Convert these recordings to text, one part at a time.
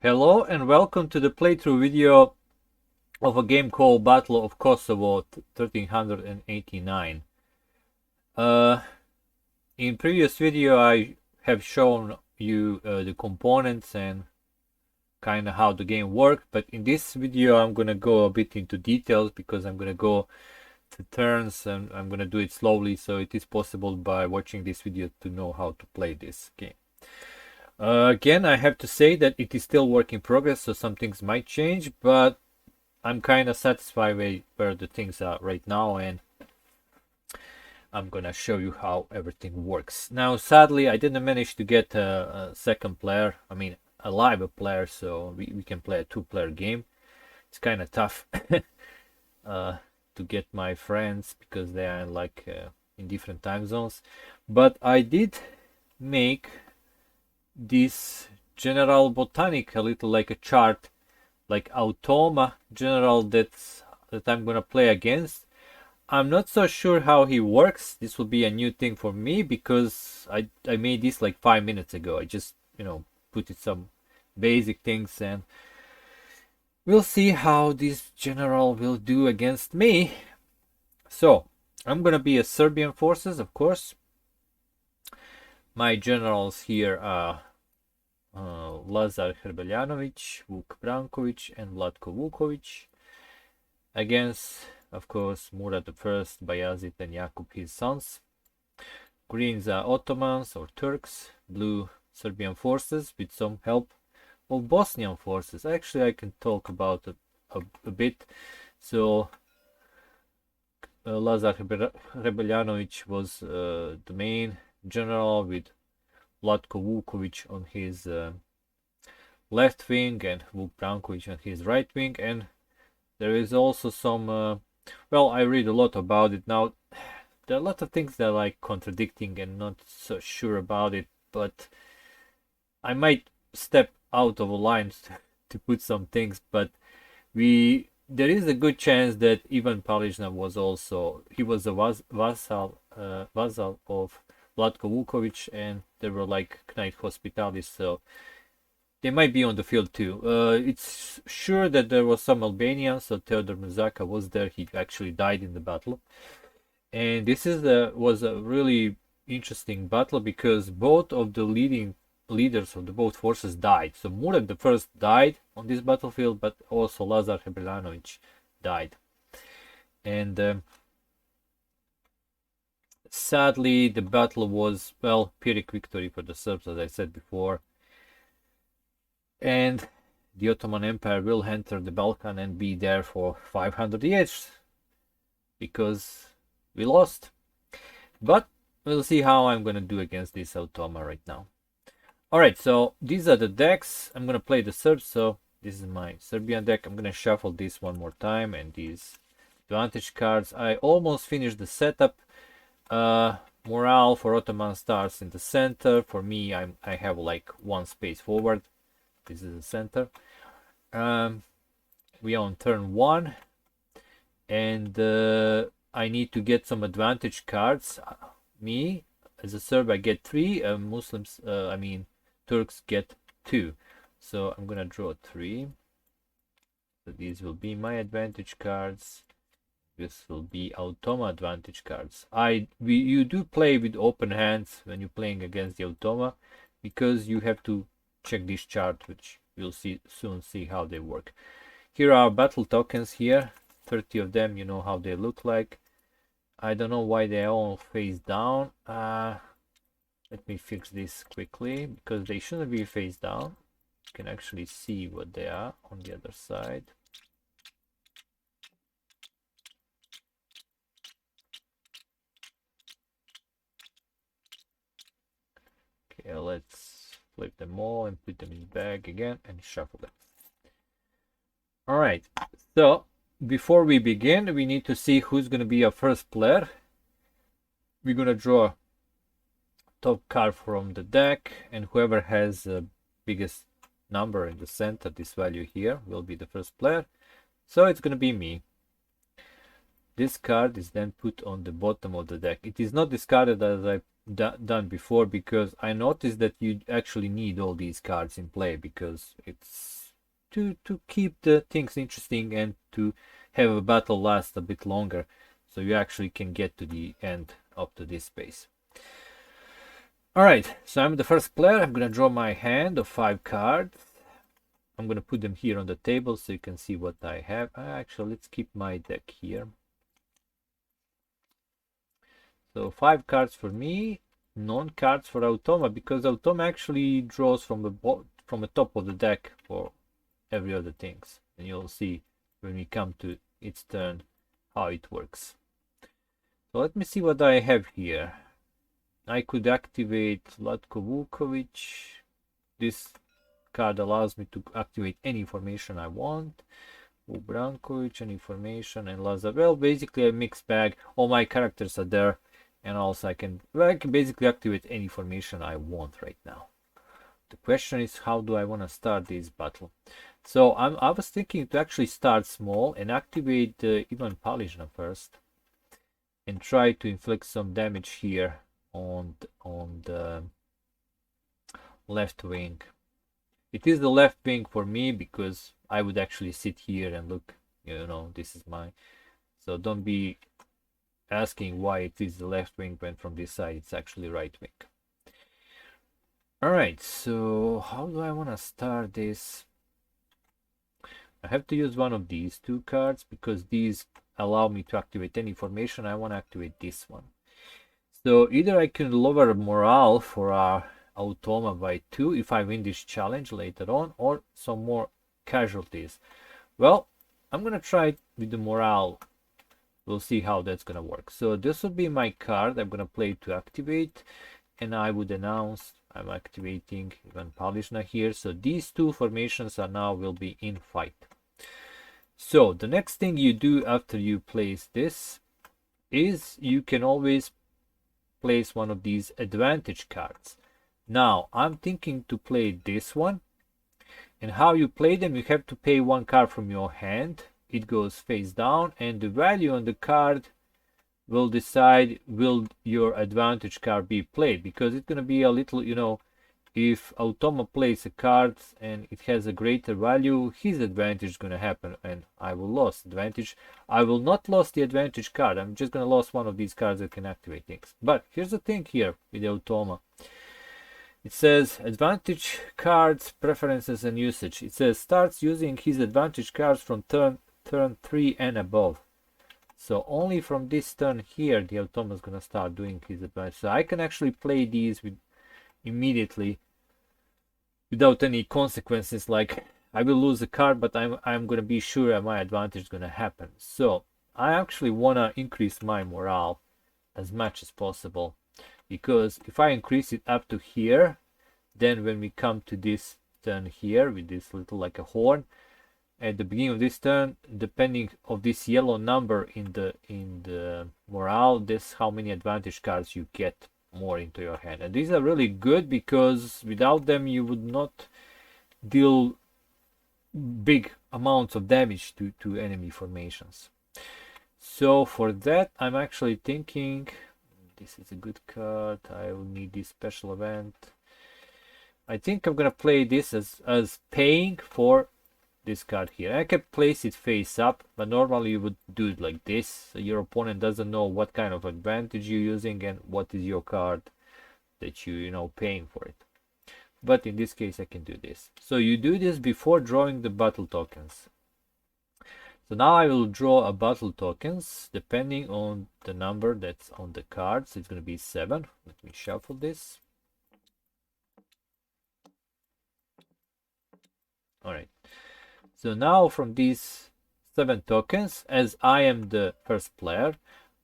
Hello and welcome to the playthrough video of a game called Battle of Kosovo 1389. Uh, in previous video I have shown you the components and kind of how the game worked, but in this video I'm gonna go a bit into details because I'm gonna go to turns and I'm gonna do it slowly, so it is possible by watching this video to know how to play this game. Again, I have to say that it is still work in progress, so some things might change, but I'm kind of satisfied with where the things are right now, and I'm gonna show you how everything works. Now, sadly, I didn't manage to get a second player, a live player, so we can play a two-player game. It's kind of tough to get my friends because they are in different time zones, but I did make this general botanic a little like a chart, like automa general that I'm gonna play against. I'm not so sure how he works. This will be a new thing for me because I made this like 5 minutes ago. I just put it some basic things, and we'll see how this general will do against me. So I'm gonna be a Serbian forces, of course. My generals here are Lazar Herbeljanović, Vuk Branković, and Vlatko Vuković. Against, of course, Murad I, Bayazid, and Jakub, his sons. Greens are Ottomans or Turks. Blue, Serbian forces with some help of Bosnian forces. Actually, I can talk about it a bit. So, Lazar Herbeljanović was the main general with Vlatko Vuković on his left wing and Vuk Branković on his right wing. And there is also some, well, I read a lot about it now. There are a lot of things that are like contradicting and not so sure about it, but I might step out of a line to put some things, but there is a good chance that Ivan Palizna was also, he was a vassal of Vlatko Vuković, and they were like Knight Hospitalis, so they might be on the field too. It's sure that there was some Albanians, so Teodor Muzaka was there. He actually died in the battle. And this was a really interesting battle because both of the leading leaders of the both forces died. So Murad the First died on this battlefield, but also Lazar Herbeljanović died. And sadly, the battle was, well, Pyrrhic victory for the Serbs, as I said before. And the Ottoman Empire will enter the Balkan and be there for 500 years because we lost. But we'll see how I'm gonna do against this automa right now. Alright, so these are the decks. I'm gonna play the Serbs, so this is my Serbian deck. I'm gonna shuffle this one more time and these advantage cards. I almost finished the setup. Morale for Ottoman starts in the center. For me, I have like one space forward. This is the center. We are on turn 1, and I need to get some advantage cards. Me, as a Serb, I get 3. Muslims, Turks get 2. So I'm gonna draw 3. So these will be my advantage cards. This will be automa advantage cards. You do play with open hands when you're playing against the automa because you have to check this chart, which we'll soon see how they work. Here are battle tokens here, 30 of them. You know how they look like. I don't know why they are all face down. Let me fix this quickly because they shouldn't be face down. You can actually see what they are on the other side. Okay, let's flip them all and put them in the bag again and shuffle them. Alright, so before we begin, we need to see who's going to be our first player. We're going to draw top card from the deck, and whoever has the biggest number in the center, this value here, will be the first player. So it's going to be me. This card is then put on the bottom of the deck. It is not discarded as I done before, because I noticed that you actually need all these cards in play, because it's to keep the things interesting and to have a battle last a bit longer, so you actually can get to the end up to this space. All right, so I'm the first player. I'm gonna draw my hand of 5 cards. I'm gonna put them here on the table so you can see what I have. Actually, let's keep my deck here. So 5 cards for me, none cards for automa, because automa actually draws from the top of the deck for every other things, and you'll see when we come to its turn how it works. So let me see what I have here. I could activate Latko Vukovic. This card allows me to activate any formation I want. Brankovic, any formation, and Lazar. Well, basically a mixed bag. All my characters are there, and also I can basically activate any formation I want right now. The question is, how do I want to start this battle? So I was thinking to actually start small and activate Ivan Palishna first, and try to inflict some damage here on the left wing. It is the left wing for me because I would actually sit here and look, this is my, so don't be asking why it is the left wing when from this side it's actually right wing. All right, so how do I want to start this? I have to use one of these 2 cards because these allow me to activate any formation. I want to activate this one. So either I can lower morale for our automa by 2 if I win this challenge later on, or some more casualties. Well, I'm gonna try with the morale. We'll see how that's gonna work. So this will be my card I'm gonna play to activate, and I would announce I'm activating Ivan Palishna here. So these 2 formations are now will be in fight. So the next thing you do after you place this is you can always place one of these advantage cards. Now I'm thinking to play this one, and how you play them, you have to pay 1 card from your hand. It goes face down, and the value on the card will decide will your advantage card be played, because it's going to be a little, if automa plays a card and it has a greater value, his advantage is going to happen, and I will lose advantage. I will not lose the advantage card. I'm just going to lose one of these cards that can activate things. But here's the thing here with the automa. It says advantage cards, preferences and usage. It says starts using his advantage cards from turn 3 and above. So only from this turn here the automa is going to start doing his advantage. So I can actually play these immediately without any consequences, like I will lose a card, but I'm going to be sure my advantage is going to happen. So I actually want to increase my morale as much as possible, because if I increase it up to here, then when we come to this turn here with this little like a horn at the beginning of this turn, depending of this yellow number in the morale, this how many advantage cards you get more into your hand. And these are really good because without them you would not deal big amounts of damage to enemy formations. So for that I'm actually thinking this is a good card. I will need this special event. I think I'm gonna play this as paying for this card here. I can place it face up, but normally you would do it like this, so your opponent doesn't know what kind of advantage you're using and what is your card that you paying for it. But in this case I can do this. So you do this before drawing the battle tokens. So now I will draw a battle tokens depending on the number that's on the cards. It's going to be 7. Let me shuffle this. All right. So now from these 7 tokens, as I am the first player,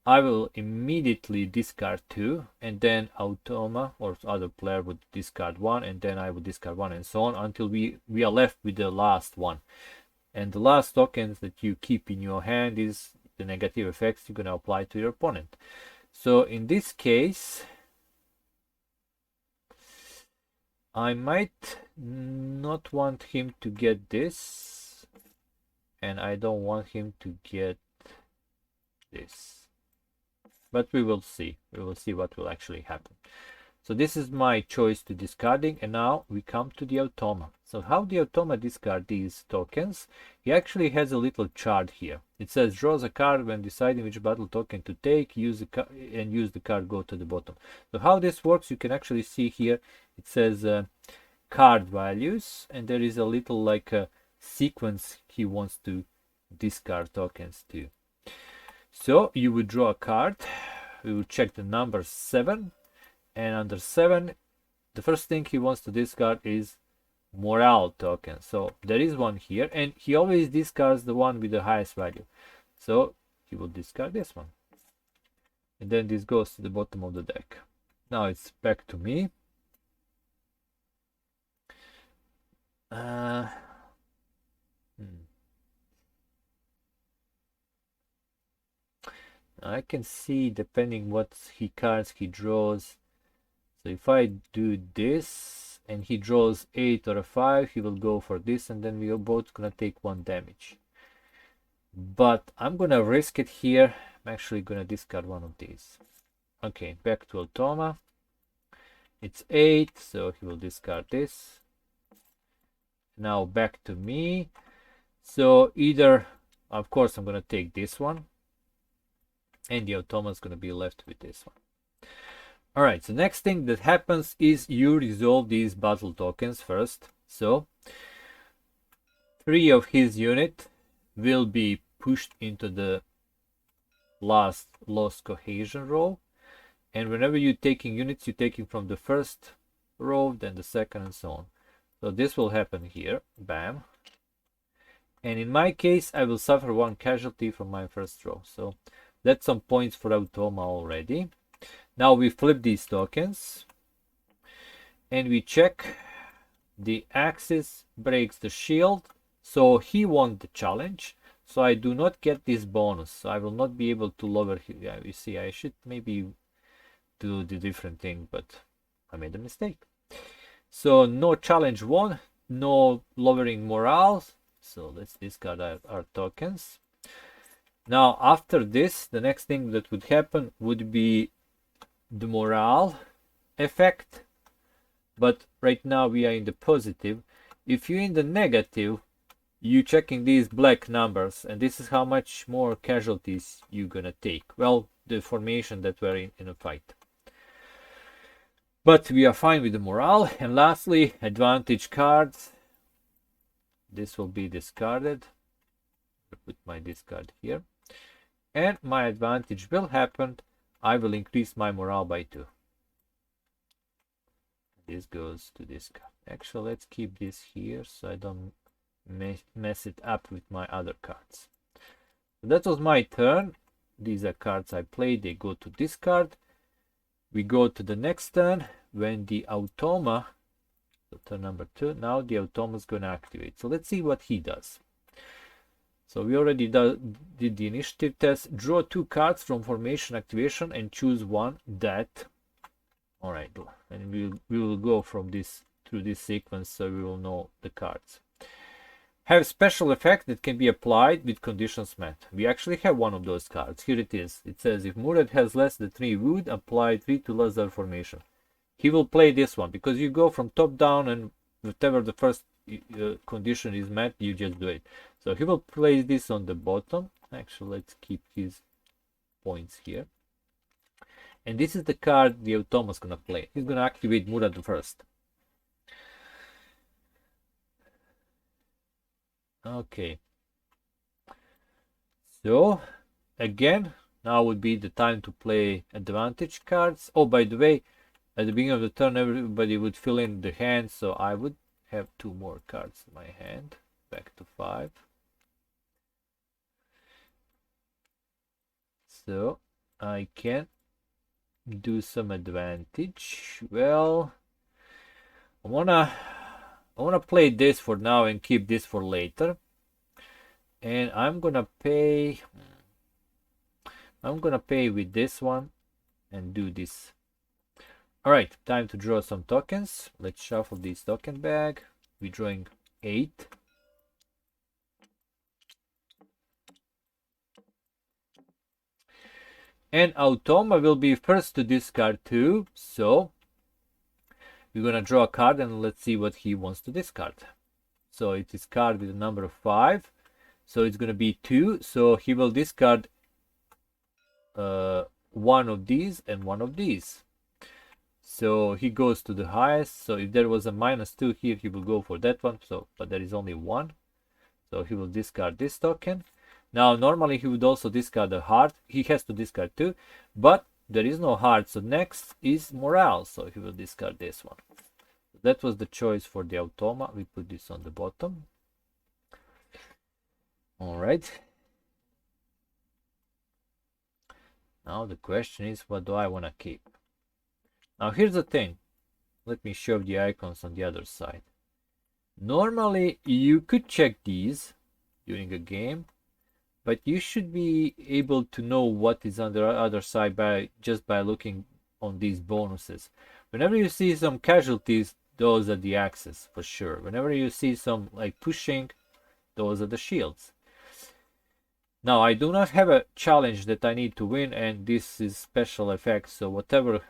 I will immediately discard 2, and then automa or other player would discard 1, and then I would discard 1, and so on until we are left with the last one. And the last tokens that you keep in your hand is the negative effects you're going to apply to your opponent. So in this case, I might not want him to get this, and I don't want him to get this. but we will see. We will see what will actually happen. So this is my choice to discarding, and now we come to the automa. So how the automa discard these tokens? He actually has a little chart here. It says draws a card when deciding which battle token to take, use the card, go to the bottom. So how this works, you can actually see here, it says card values, and there is a little like a sequence he wants to discard tokens to. So you would draw a card, we would check the number 7, and under 7, the first thing he wants to discard is morale token. So there is one here, and he always discards the one with the highest value. So he will discard this one. And then this goes to the bottom of the deck. Now it's back to me. I can see depending what cards he draws. So if I do this and he draws 8 or a 5, he will go for this, and then we are both gonna take 1 damage. But I'm gonna risk it here. I'm actually gonna discard one of these. Okay, back to automa. It's 8, so he will discard this. Now back to me. So either, of course, I'm gonna take this one, and the automa is gonna be left with this one. Alright, so next thing that happens is you resolve these battle tokens first. So 3 of his unit will be pushed into the last lost cohesion row, and whenever you're taking units, you're taking from the first row, then the second, and so on. So this will happen here, bam. And in my case, I will suffer 1 casualty from my first row. So that's some points for automa already. Now we flip these tokens and we check. The axis breaks the shield, so he won the challenge. So I do not get this bonus, so I will not be able to lower here. Yeah, you see, I should maybe do the different thing, but I made a mistake. So no challenge won, no lowering morale. So let's discard our tokens. Now after this, the next thing that would happen would be the morale effect, but right now we are in the positive. If you're in the negative, you checking these black numbers, and this is how much more casualties you're gonna take. Well, the formation that we're in a fight. But we are fine with the morale. And lastly, advantage cards. This will be discarded. I'll put my discard here, and my advantage will happen. I will increase my morale by 2. This goes to this card. Actually, let's keep this here so I don't mess it up with my other cards. So that was my turn. These are cards I played. They go to discard. We go to the next turn when the automa, so turn number 2, now the automa is going to activate. So let's see what he does. So we already did the initiative test. Draw 2 cards from formation activation and choose one that. All right, and we will go from this through this sequence, so we will know the cards. Have special effect that can be applied with conditions met. We actually have one of those cards. Here it is. It says if Murad has less than 3 wood, apply 3 to lesser formation. He will play this one because you go from top down, and whatever the first condition is met, you just do it. So he will place this on the bottom. Actually, let's keep his points here. And this is the card the automa is going to play. He's going to activate Murad first. Okay. So, again, now would be the time to play advantage cards. Oh, by the way, at the beginning of the turn, everybody would fill in the hand, so I would have 2 more cards in my hand. Back to 5. So, I can do some advantage. Well, I wanna play this for now and keep this for later. And I'm gonna pay with this one and do this. Alright, time to draw some tokens. Let's shuffle this token bag. We're drawing 8. And automa will be first to discard 2, so we're gonna draw a card and let's see what he wants to discard. So it is card with a number of 5, so it's gonna be 2, so he will discard one of these and one of these. So he goes to the highest. So if there was a -2 here, he will go for that one. So, but there is only one. So he will discard this token. Now, normally he would also discard a heart. He has to discard 2, but there is no heart. So next is morale. So he will discard this one. That was the choice for the automa. We put this on the bottom. All right. Now the question is, what do I want to keep? Now here's the thing. Let me show the icons on the other side. Normally you could check these during a game, but you should be able to know what is on the other side by just by looking on these bonuses. Whenever you see some casualties, those are the axes for sure. Whenever you see some like pushing, those are the shields. Now I do not have a challenge that I need to win, and this is special effects, so whatever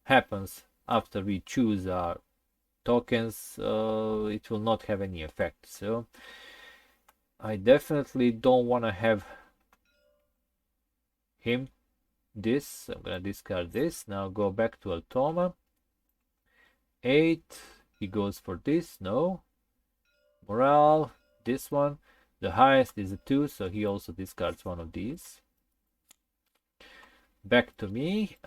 happens after we choose our tokens, it will not have any effect. So I definitely don't want to have him this. I'm gonna discard this. Now go back to automa. 8, he goes for this. No morale, this one. The highest is a 2, so he also discards one of these. Back to me.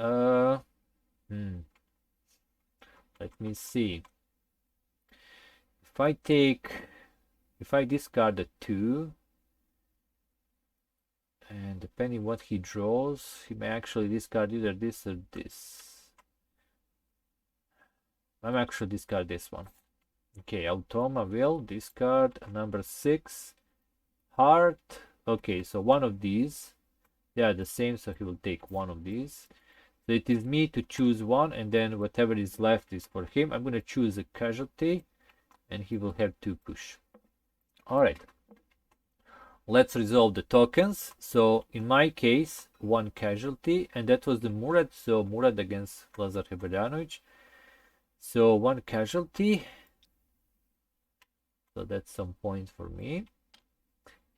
Let me see. If I discard a 2, and depending what he draws, he may actually discard either this or this. I'm actually discard this one. Okay, automa will discard a number 6. Heart. Okay, so one of these. They are the same, so he will take one of these. So it is me to choose one, and then whatever is left is for him. I'm going to choose a casualty, and he will have 2 push. All right. Let's resolve the tokens. So in my case, 1 casualty, and that was the Murad. So Murad against Lazar Heberdanovic. So 1 casualty. So that's some points for me.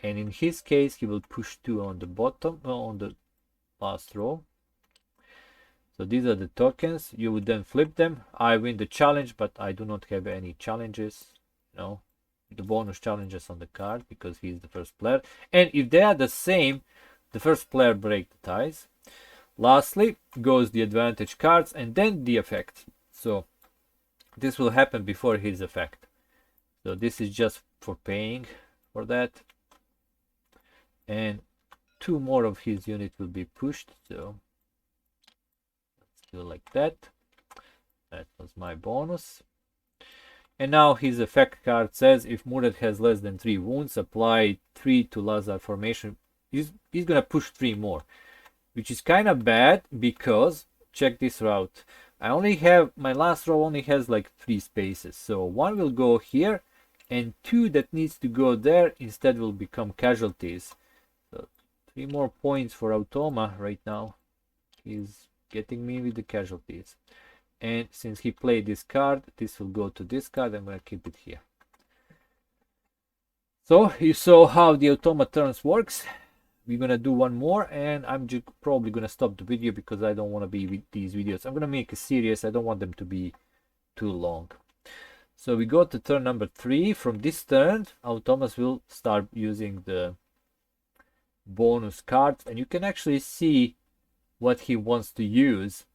And in his case, he will push 2 on the bottom, on the last row. So these are the tokens. You would then flip them. I win the challenge, but I do not have any challenges. No, the bonus challenges on the card because he's the first player. And if they are the same, the first player breaks the ties. Lastly goes the advantage cards and then the effect. So this will happen before his effect. So this is just for paying for that. And 2 more of his unit will be pushed. So let's do like that. That was my bonus. And now his effect card says if Murad has less than 3 wounds, apply 3 to Lazar formation. He's gonna push 3 more, which is kind of bad because check this route. I only have my last row only has like 3 spaces, so 1 will go here, and 2 that needs to go there instead will become casualties. So 3 more points for automa right now. He's getting me with the casualties. And since he played this card, this will go to this card. I'm going to keep it here. So you saw how the automa turns works. We're going to do one more, and I'm probably going to stop the video because I don't want to be with these videos. I'm going to make a series. I don't want them to be too long. So we go to turn number 3. From this turn, automas will start using the bonus cards, and you can actually see what he wants to use.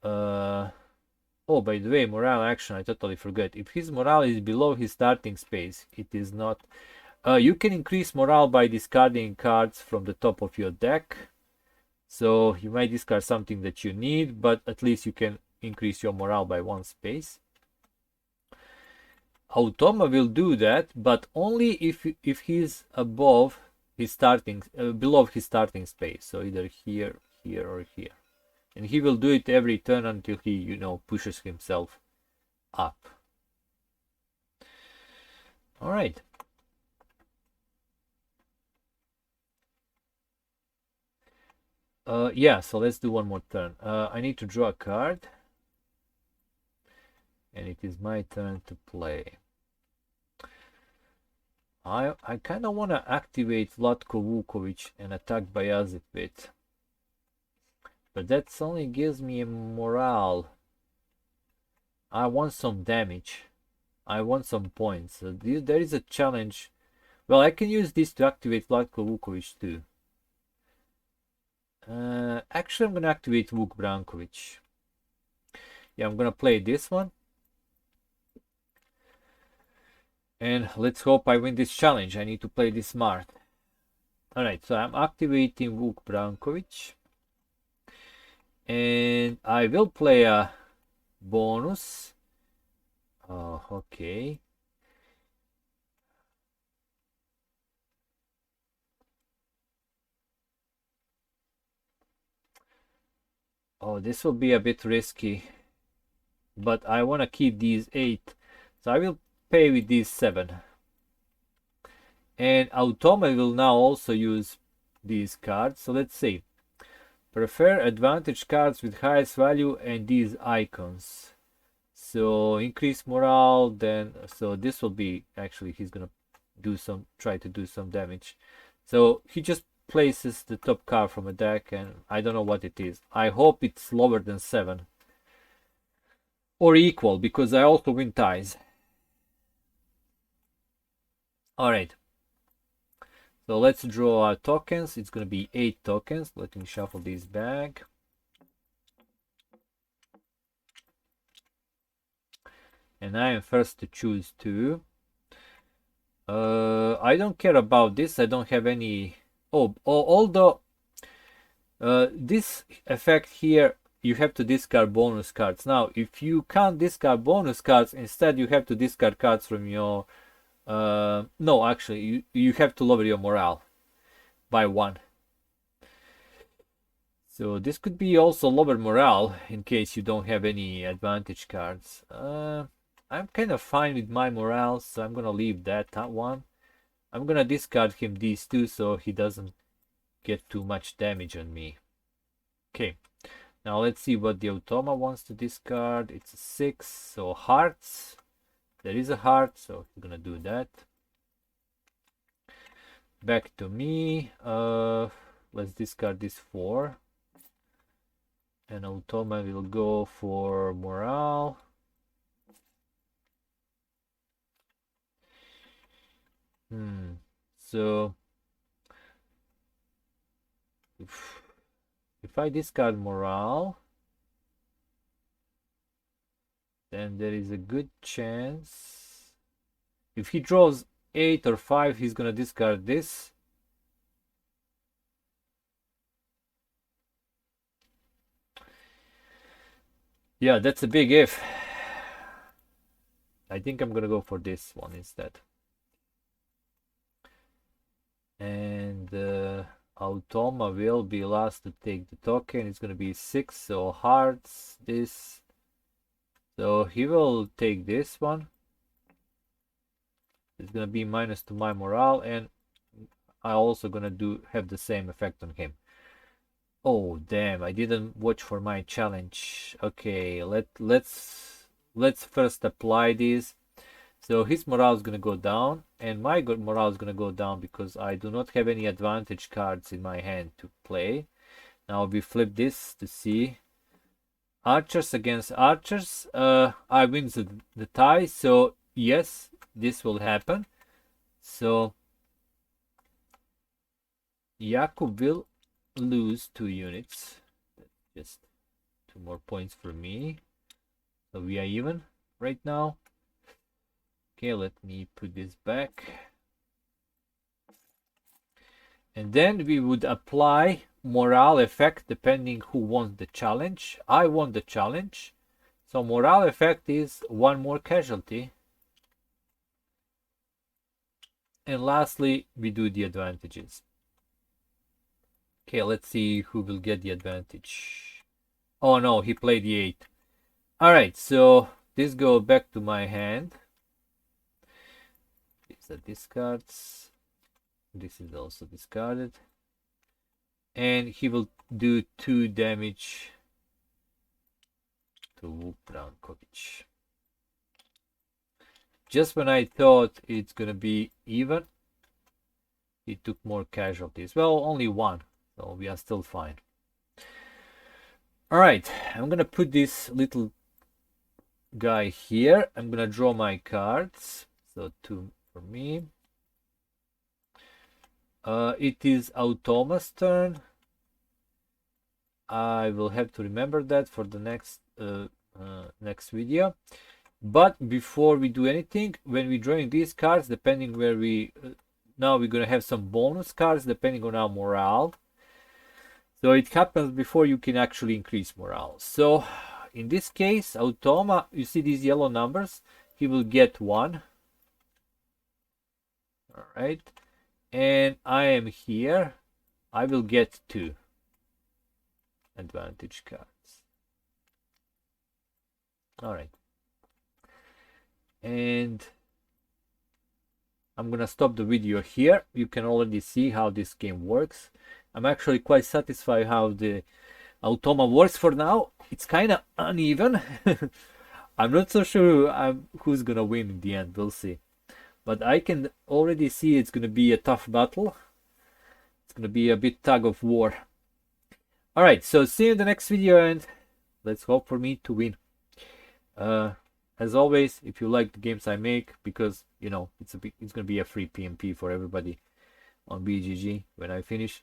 Oh, by the way, morale action, I totally forgot. If his morale is below his starting space, it is not. You can increase morale by discarding cards from the top of your deck. So you might discard something that you need, but at least you can increase your morale by 1 space. Automa will do that, but only if he's above his starting, below his starting space. So either here, here, or here. And he will do it every turn until he, pushes himself up. All right. Yeah, so let's do one more turn. I need to draw a card. And it is my turn to play. I kind of want to activate Vlatko Vukovic and attack Bajazet, but that only gives me a morale. I want some damage. I want some points. So there is a challenge. Well, I can use this to activate Vlatko Vukovic too. Actually, I'm gonna activate Vuk Brankovic. Yeah, I'm gonna play this one. And let's hope I win this challenge. I need to play this smart. Alright, so I'm activating Vuk Brankovic. And I will play a bonus. Oh, okay. Oh, this will be a bit risky. But I want to keep these 8. So I will pay with these 7. And automa will now also use these cards. So let's see. Prefer advantage cards with highest value and these icons. So increase morale, then so this will be actually he's gonna try to do some damage. So he just places the top card from a deck, and I don't know what it is. I hope it's lower than 7 or equal, because I also win ties. All right. So let's draw our tokens. It's gonna be 8 tokens. Let me shuffle these back. And I am first to choose 2. I don't care about this. I don't have any. Although this effect here, you have to discard bonus cards. Now, if you can't discard bonus cards, instead you have to discard cards from your. No, actually, you have to lower your morale by 1. So this could be also lower morale in case you don't have any advantage cards. I'm kind of fine with my morale, so I'm gonna leave that one. I'm gonna discard him these 2 so he doesn't get too much damage on me. Okay, now let's see what the automa wants to discard. It's a 6, so hearts. There is a heart, so we're gonna do that. Back to me. Let's discard this 4. And automa will go for morale. So if I discard morale, then there is a good chance if he draws 8 or 5, he's gonna discard this. Yeah, that's a big if. I think I'm gonna go for this one instead. And automa will be last to take the token. It's gonna be 6, so hearts, this. So he will take this one. It's gonna be minus to my morale, and I also gonna have the same effect on him. Oh damn! I didn't watch for my challenge. Okay, let's first apply these. So his morale is gonna go down, and my morale is gonna go down because I do not have any advantage cards in my hand to play. Now we flip this to see. Archers against archers. I win the tie, so yes, this will happen. So Jakub will lose 2 units. Just 2 more points for me. So we are even right now. Okay, let me put this back. And then we would apply morale effect depending who won the challenge. I won the challenge. So morale effect is 1 more casualty. And lastly, we do the advantages. Okay, let's see who will get the advantage. Oh no, he played the 8. Alright, so this goes back to my hand. These are discards. This is also discarded. and he will do 2 damage to Brankovic. Just when I thought it's gonna be even, he took more casualties. Well, only 1, so we are still fine. Alright, I'm gonna put this little guy here. I'm gonna draw my cards. So 2 for me. It is Automa's turn. I will have to remember that for the next video. But before we do anything, when we're drawing these cards, depending where we now we're gonna have some bonus cards depending on our morale. So it happens before you can actually increase morale. So in this case, Automa, you see these yellow numbers, he will get 1. All right, and I am here, I will get 2 advantage cards. All right, and I'm gonna stop the video here. You can already see how this game works. I'm actually quite satisfied how the Automa works for now. It's kind of uneven. I'm not so sure who's gonna win in the end. We'll see. But I can already see it's gonna be a tough battle. It's gonna be a bit tug of war. Alright, so see you in the next video, and let's hope for me to win. As always, if you like the games I make, because you know it's gonna be a free PMP for everybody on BGG when I finish,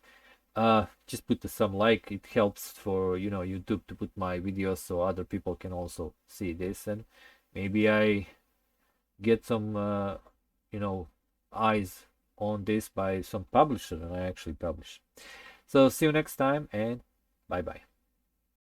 just put some like. It helps for YouTube to put my videos so other people can also see this, and maybe I get some eyes on this by some publisher and I actually publish. So see you next time, and bye bye.